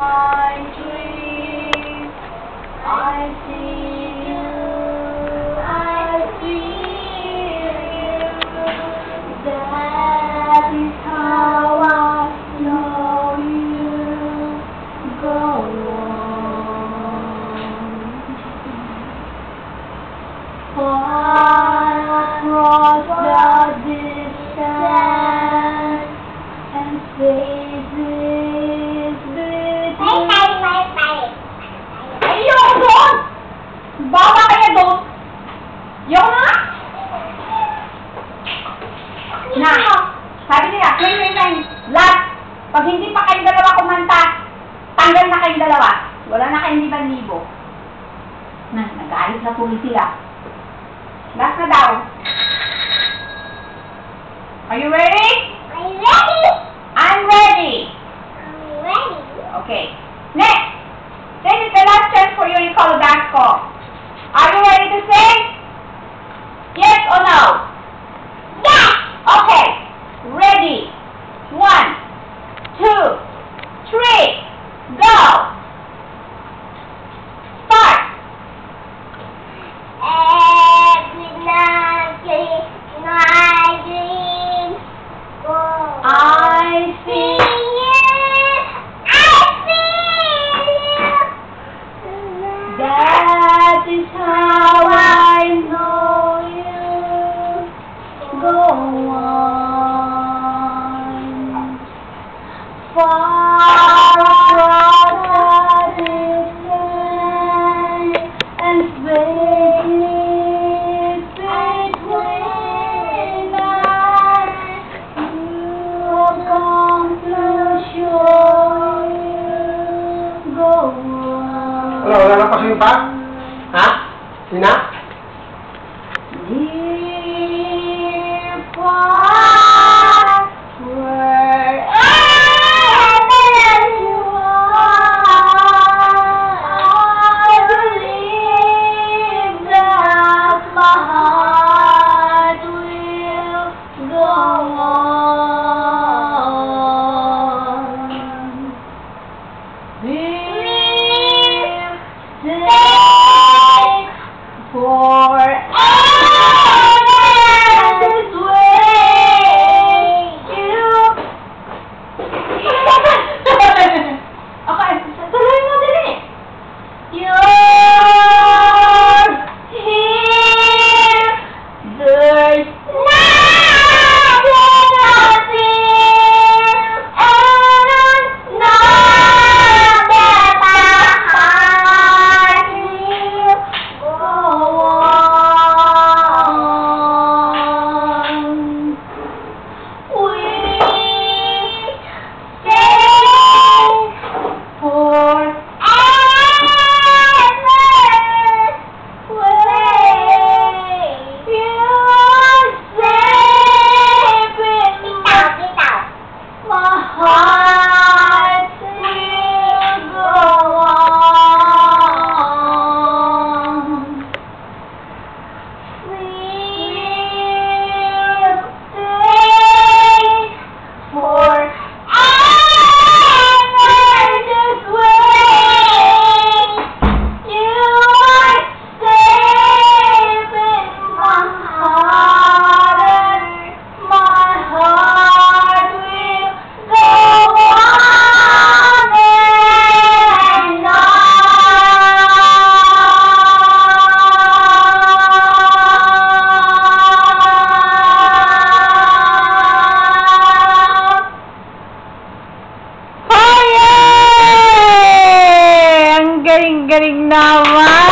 I dream, I see you, I feel you. That is how I know you. Go on. Far across the distance and faces. Baba kaya doon? Yung na? Na, sabi nila, clean. Last, pag hindi pa kayong dalawa kumanta, tanggal na kayong dalawa. Wala na kayong 5,000. Na, nag-aalis na tuloy sila. Last na daw. Are you ready? Are you ready? I'm ready. I'm ready. Okay. Next. This is the last chance for you to call dance call. Are you ready to sing? Yes or no? Yes! Okay. Ready. 1, 2, 3, go! Start! Every night in my dreams, I see that is how I know you. Go on. Far across the distance and spaces between us, you have come to show you. Go on. Wala na pa pa? Ha? Sina? Dear far, wherever you are, I believe that my heart will go on. We'll stay forever this way. Okay, tuloy mo dali. You're here. There's nothing I fear, and I know that my heart will go on. We stay forever. My heart will go on. We'll stay forever this way. You are safe in my heart, and my heart will go on and on. Ang galing-galing naman!